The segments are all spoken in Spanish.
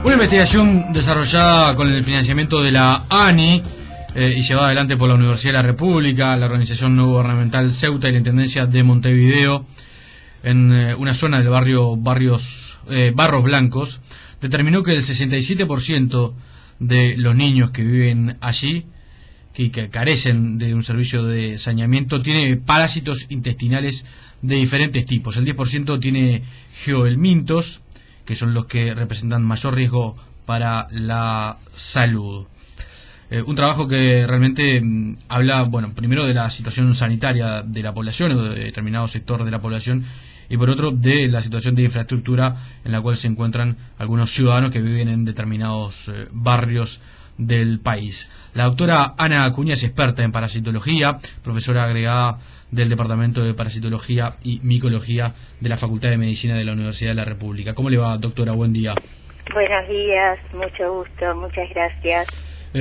Una investigación desarrollada con el financiamiento de la ANI y llevada adelante por la Universidad de la República, la organización no gubernamental Ceuta y la Intendencia de Montevideo, en una zona del barrio Barros Blancos, determinó que el 67% de los niños que viven allí, que carecen de un servicio de saneamiento, tiene parásitos intestinales de diferentes tipos. El 10% tiene geohelmintos, que son los que representan mayor riesgo para la salud. Un trabajo que realmente habla, bueno, primero de la situación sanitaria de la población o de determinado sector de la población, y por otro de la situación de infraestructura en la cual se encuentran algunos ciudadanos que viven en determinados barrios del país. La doctora Ana Acuña es experta en parasitología, profesora agregada del Departamento de Parasitología y Micología de la Facultad de Medicina de la Universidad de la República. ¿Cómo le va, doctora? Buen día. Buenos días, mucho gusto, muchas gracias.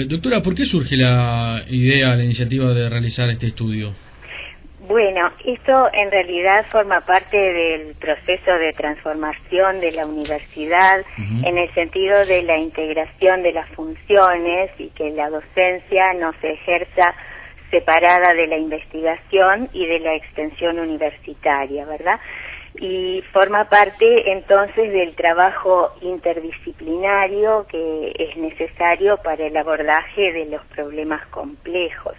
Doctora, ¿por qué surge la idea, la iniciativa de realizar este estudio? Bueno, esto en realidad forma parte del proceso de transformación de la universidad, en el sentido de la integración de las funciones y que la docencia no se ejerza separada de la investigación y de la extensión universitaria, ¿verdad? Y forma parte entonces del trabajo interdisciplinario que es necesario para el abordaje de los problemas complejos.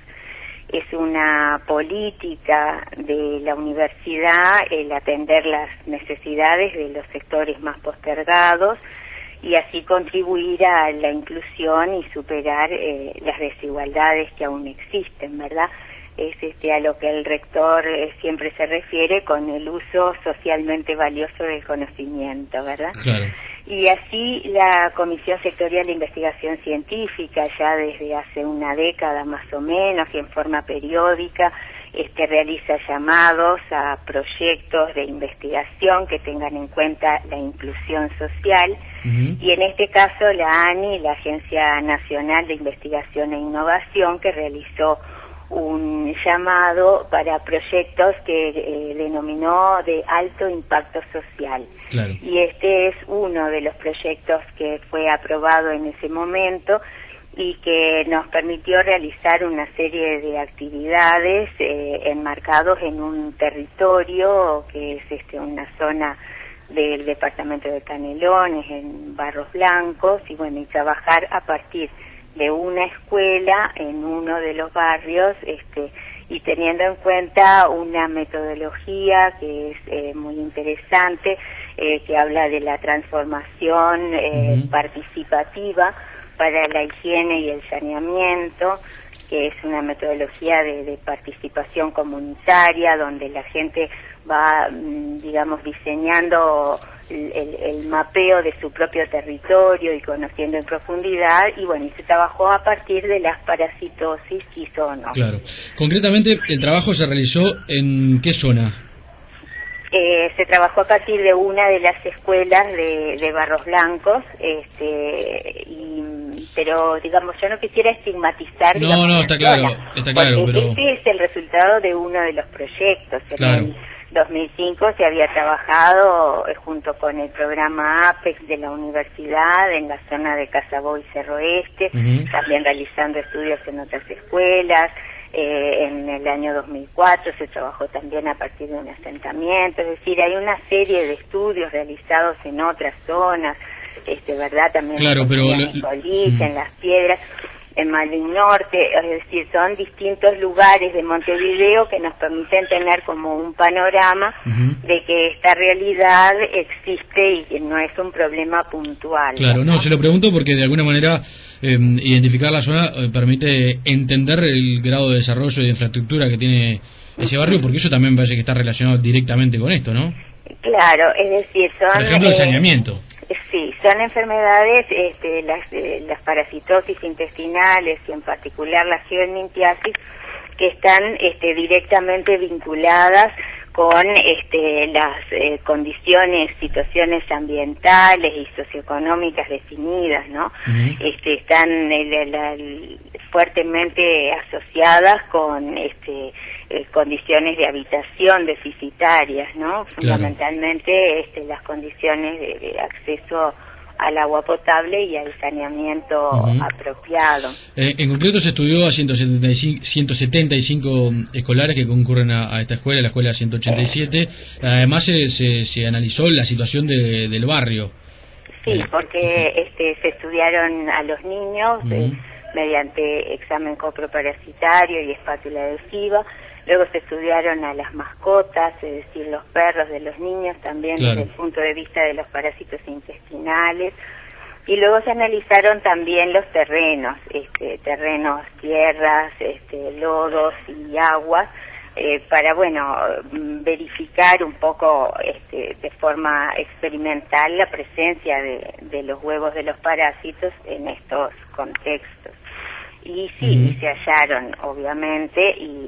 Es una política de la universidad el atender las necesidades de los sectores más postergados y así contribuir a la inclusión y superar las desigualdades que aún existen, ¿verdad? Es a lo que el rector siempre se refiere con el uso socialmente valioso del conocimiento, ¿verdad? Claro. Y así la Comisión Sectorial de Investigación Científica, ya desde hace una década más o menos y en forma periódica, realiza llamados a proyectos de investigación que tengan en cuenta la inclusión social, y en este caso la ANI, la Agencia Nacional de Investigación e Innovación, que realizó un llamado para proyectos que denominó de alto impacto social. Claro. Y este es uno de los proyectos que fue aprobado en ese momento y que nos permitió realizar una serie de actividades enmarcados en un territorio que es una zona del departamento de Canelones, en Barros Blancos, y bueno, y trabajar a partir de una escuela en uno de los barrios, y teniendo en cuenta una metodología que es muy interesante, que habla de la transformación participativa para la higiene y el saneamiento, que es una metodología de participación comunitaria, donde la gente va, digamos, diseñando el mapeo de su propio territorio y conociendo en profundidad, y bueno, y se trabajó a partir de las parasitosis y zoonosis. Claro. Concretamente, ¿el trabajo se realizó en qué zona? Se trabajó a partir de una de las escuelas de Barros Blancos, pero digamos, yo no quisiera estigmatizar. No, está claro, pero este es el resultado de uno de los proyectos. Claro. En el 2005 se había trabajado junto con el programa APEX de la universidad en la zona de Casabó y Cerro Este, también realizando estudios en otras escuelas. En el año 2004 se trabajó también a partir de un asentamiento, es decir, hay una serie de estudios realizados en otras zonas, ¿verdad? También claro, pero en Nicolís, en Las Piedras, en Malvin Norte, es decir, son distintos lugares de Montevideo que nos permiten tener como un panorama de que esta realidad existe y que no es un problema puntual. Claro, no, se lo pregunto porque de alguna manera identificar la zona permite entender el grado de desarrollo y de infraestructura que tiene ese barrio, porque eso también me parece que está relacionado directamente con esto, ¿no? Claro, es decir, son... Por ejemplo, el saneamiento. Sí, son enfermedades, las parasitosis intestinales y en particular la geohelmintiasis, que están directamente vinculadas con las condiciones, situaciones ambientales y socioeconómicas definidas, ¿no? Están fuertemente asociadas con condiciones de habitación deficitarias, ¿no? Claro. Fundamentalmente las condiciones de acceso al agua potable y al saneamiento apropiado. En concreto se estudió a 175 escolares que concurren a esta escuela, la escuela 187. Además se analizó la situación del barrio. Sí, porque se estudiaron a los niños mediante examen coproparasitario y espátula adhesiva. Luego se estudiaron a las mascotas, es decir, los perros de los niños también desde el punto de vista de los parásitos intestinales. Y luego se analizaron también los terrenos, tierras, lodos y aguas, para, verificar un poco de forma experimental la presencia de los huevos de los parásitos en estos contextos. Y sí, se hallaron, obviamente, y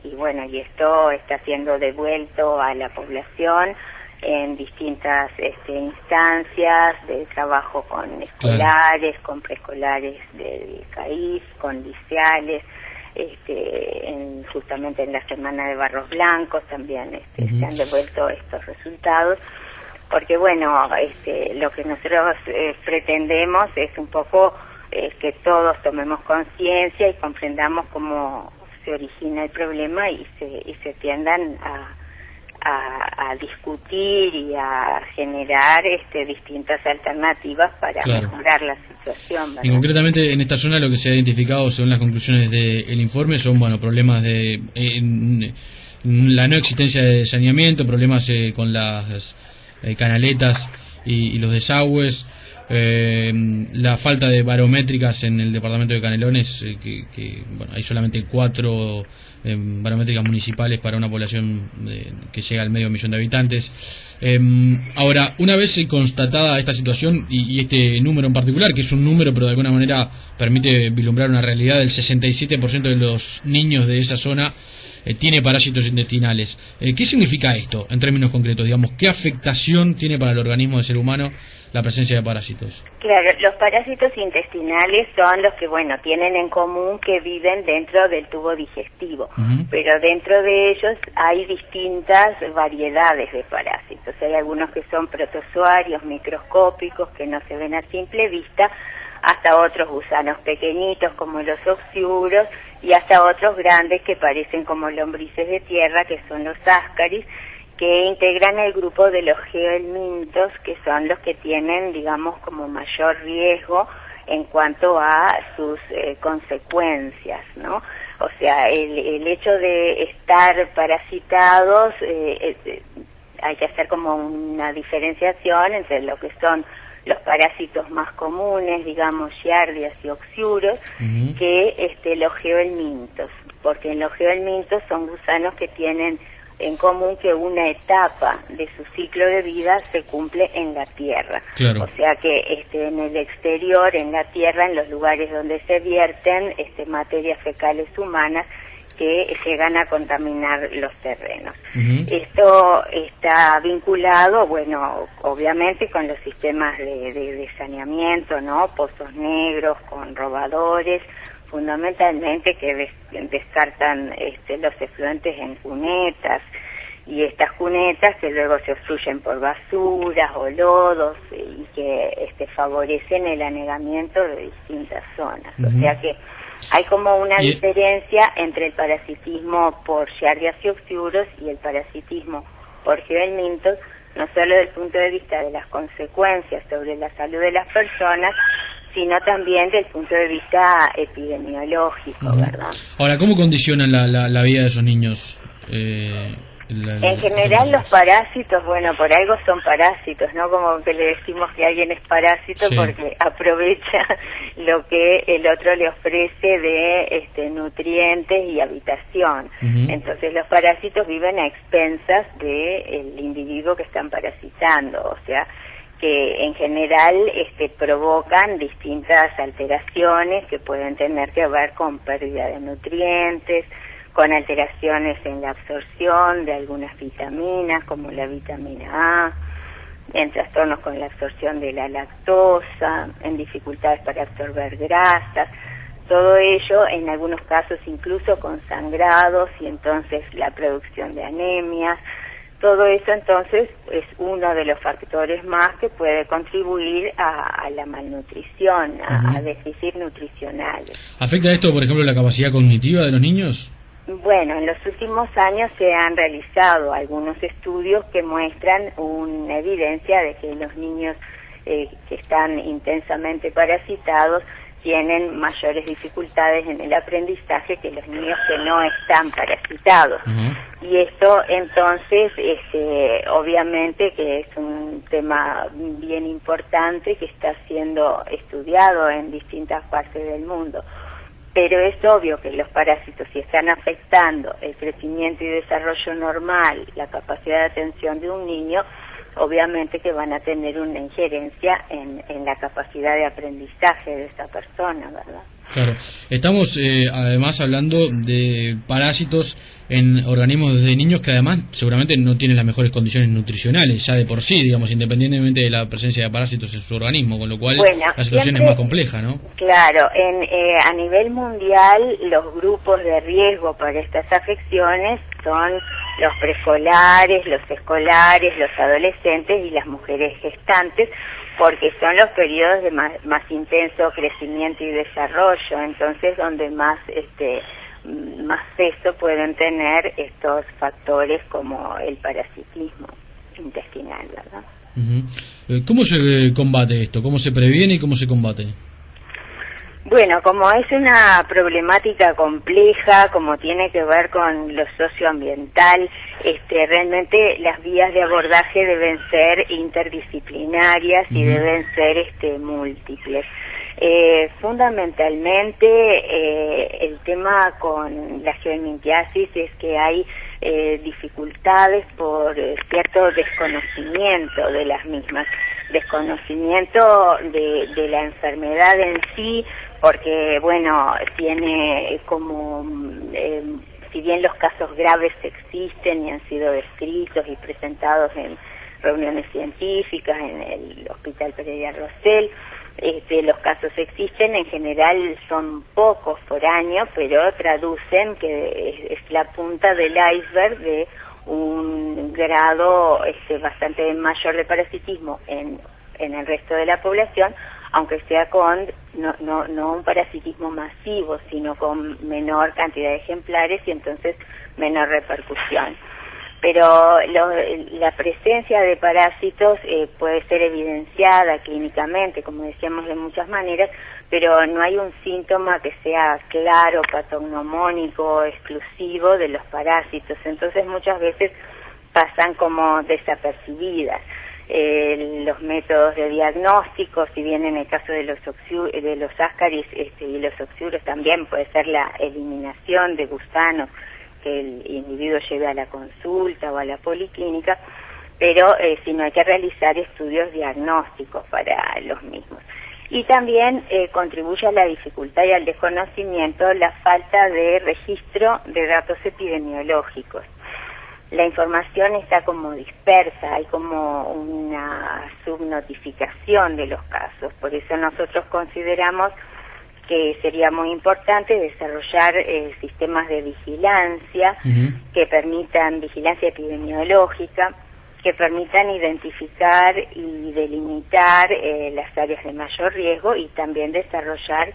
esto está siendo devuelto a la población en distintas instancias de trabajo con escolares, con preescolares del CAIF, con liceales, justamente en la Semana de Barros Blancos también se han devuelto estos resultados, porque lo que nosotros pretendemos es un poco que todos tomemos conciencia y comprendamos cómo se origina el problema y se tiendan a discutir y a generar distintas alternativas para mejorar la situación, ¿verdad? Y concretamente en esta zona lo que se ha identificado según las conclusiones del informe son problemas de la no existencia de saneamiento, problemas con las canaletas y los desagües, la falta de barométricas en el departamento de Canelones, hay solamente 4 barométricas municipales para una población que llega al medio millón de habitantes. Ahora, una vez constatada esta situación y este número en particular, que es un número pero de alguna manera permite vislumbrar una realidad, del 67% de los niños de esa zona tiene parásitos intestinales. ¿Qué significa esto en términos concretos? Digamos, ¿qué afectación tiene para el organismo del ser humano la presencia de parásitos? Claro, los parásitos intestinales son los que, tienen en común que viven dentro del tubo digestivo, pero dentro de ellos hay distintas variedades de parásitos. Hay algunos que son protozoarios microscópicos que no se ven a simple vista, hasta otros gusanos pequeñitos como los oxiuros y hasta otros grandes que parecen como lombrices de tierra, que son los ascaris, que integran el grupo de los geohelmintos, que son los que tienen, como mayor riesgo en cuanto a sus consecuencias, ¿no? O sea, el hecho de estar parasitados, hay que hacer como una diferenciación entre lo que son los parásitos más comunes, giardias y oxiuros, que los geohelmintos, porque en los geohelmintos son gusanos que tienen en común que una etapa de su ciclo de vida se cumple en la tierra. Claro. O sea que en el exterior, en la tierra, en los lugares donde se vierten materias fecales humanas que llegan a contaminar los terrenos. Esto está vinculado, obviamente con los sistemas de saneamiento, ¿no? Pozos negros con robadores, fundamentalmente que descartan los efluentes en cunetas, y estas cunetas que luego se obstruyen por basuras o lodos y que favorecen el anegamiento de distintas zonas. O sea que hay como una diferencia entre el parasitismo por giardias y oxiuros y el parasitismo por geohelmintos, no solo desde el punto de vista de las consecuencias sobre la salud de las personas, sino también desde el punto de vista epidemiológico, ¿verdad? Ahora, ¿cómo condicionan la vida de esos niños? En general los parásitos, por algo son parásitos, ¿no? Como que le decimos que alguien es parásito porque aprovecha lo que el otro le ofrece de nutrientes y habitación. Entonces los parásitos viven a expensas del individuo que están parasitando, o sea que en general provocan distintas alteraciones que pueden tener que ver con pérdida de nutrientes, con alteraciones en la absorción de algunas vitaminas, como la vitamina A, en trastornos con la absorción de la lactosa, en dificultades para absorber grasas, todo ello en algunos casos incluso con sangrados y entonces la producción de anemias, Todo eso entonces es uno de los factores más que puede contribuir a la malnutrición, a déficit nutricionales. ¿Afecta esto, por ejemplo, la capacidad cognitiva de los niños? Bueno, en los últimos años se han realizado algunos estudios que muestran una evidencia de que los niños que están intensamente parasitados tienen mayores dificultades en el aprendizaje que los niños que no están parasitados. Y esto entonces obviamente que es un tema bien importante que está siendo estudiado en distintas partes del mundo. Pero es obvio que los parásitos, si están afectando el crecimiento y desarrollo normal, la capacidad de atención de un niño, obviamente que van a tener una injerencia en la capacidad de aprendizaje de esa persona, ¿verdad? Claro. Estamos además hablando de parásitos en organismos de niños que además seguramente no tienen las mejores condiciones nutricionales ya de por sí, digamos, independientemente de la presencia de parásitos en su organismo, con lo cual la situación es más compleja, ¿no? Claro, a nivel mundial los grupos de riesgo para estas afecciones son los preescolares, los escolares, los adolescentes y las mujeres gestantes, porque son los periodos de más intenso crecimiento y desarrollo, entonces donde más peso pueden tener estos factores como el parasitismo intestinal, ¿verdad? ¿Cómo se combate esto? ¿Cómo se previene y cómo se combate? Bueno, como es una problemática compleja, como tiene que ver con lo socioambiental, realmente las vías de abordaje deben ser interdisciplinarias y deben ser múltiples. Fundamentalmente, el tema con la geomintiasis es que hay dificultades por cierto desconocimiento de las mismas, desconocimiento de la enfermedad en sí, porque bueno, tiene como si bien los casos graves existen y han sido descritos y presentados en reuniones científicas en el Hospital Pereira Rosell, los casos existen, en general son pocos por año, pero traducen que es la punta del iceberg de un grado bastante mayor de parasitismo en el resto de la población, aunque sea con no un parasitismo masivo, sino con menor cantidad de ejemplares y entonces menor repercusión. Pero la presencia de parásitos puede ser evidenciada clínicamente, como decíamos, de muchas maneras, pero no hay un síntoma que sea claro, patognomónico, exclusivo de los parásitos, entonces muchas veces pasan como desapercibidas. Los métodos de diagnóstico, si bien en el caso de los ascaris y los oxiuros también puede ser la eliminación de gusanos que el individuo lleve a la consulta o a la policlínica, pero sino hay que realizar estudios diagnósticos para los mismos. Y también contribuye a la dificultad y al desconocimiento la falta de registro de datos epidemiológicos. La información está como dispersa, hay como una subnotificación de los casos, por eso nosotros consideramos que sería muy importante desarrollar sistemas de vigilancia que permitan vigilancia epidemiológica, que permitan identificar y delimitar las áreas de mayor riesgo y también desarrollar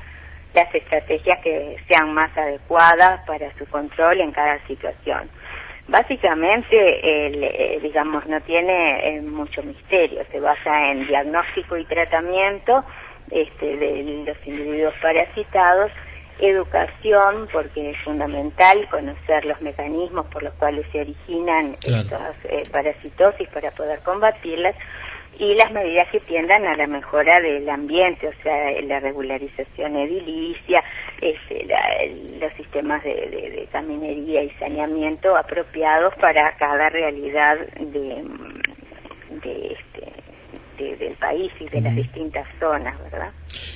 las estrategias que sean más adecuadas para su control en cada situación. Básicamente, digamos, no tiene mucho misterio, se basa en diagnóstico y tratamiento de los individuos parasitados, educación, porque es fundamental conocer los mecanismos por los cuales se originan estas parasitosis para poder combatirlas, y las medidas que tiendan a la mejora del ambiente, o sea, la regularización edilicia, los sistemas de caminería y saneamiento apropiados para cada realidad del país y de las distintas zonas, ¿verdad?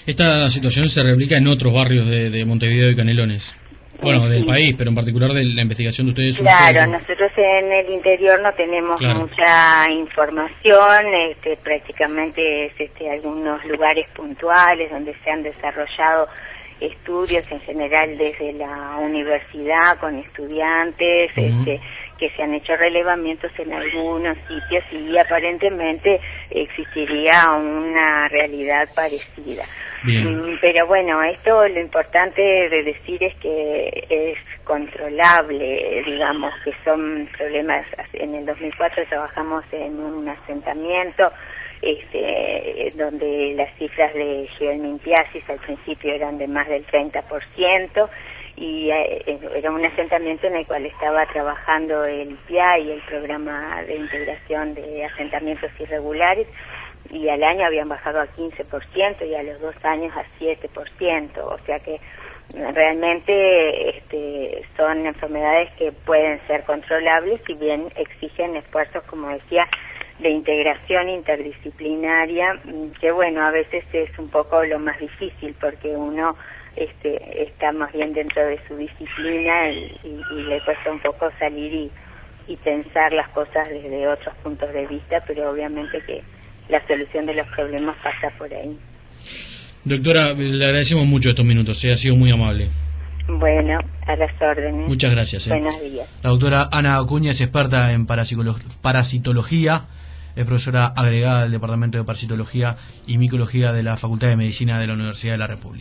Esta situación se replica en otros barrios de Montevideo y Canelones. Bueno, del país, pero en particular de la investigación de ustedes. Claro, nosotros en el interior no tenemos mucha información, prácticamente es algunos lugares puntuales donde se han desarrollado estudios en general desde la universidad con estudiantes que se han hecho relevamientos en algunos sitios y aparentemente existiría una realidad parecida. Pero bueno, esto lo importante de decir es que es controlable, digamos, que son problemas. En el 2004 trabajamos en un asentamiento donde las cifras de geomintiasis al principio eran de más del 30%, y era un asentamiento en el cual estaba trabajando el PIA y el Programa de Integración de Asentamientos Irregulares, y al año habían bajado a 15% y a los 2 años a 7%, o sea que realmente son enfermedades que pueden ser controlables, si bien exigen esfuerzos, como decía, de integración interdisciplinaria, que bueno, a veces es un poco lo más difícil porque uno está más bien dentro de su disciplina y le cuesta un poco salir y pensar las cosas desde otros puntos de vista, pero obviamente que la solución de los problemas pasa por ahí. Doctora, le agradecemos mucho estos minutos, ha sido muy amable. Bueno, a las órdenes. Muchas gracias. Buenos días. La doctora Ana Acuña es experta en parasitología, es profesora agregada del Departamento de Parasitología y Micología de la Facultad de Medicina de la Universidad de la República.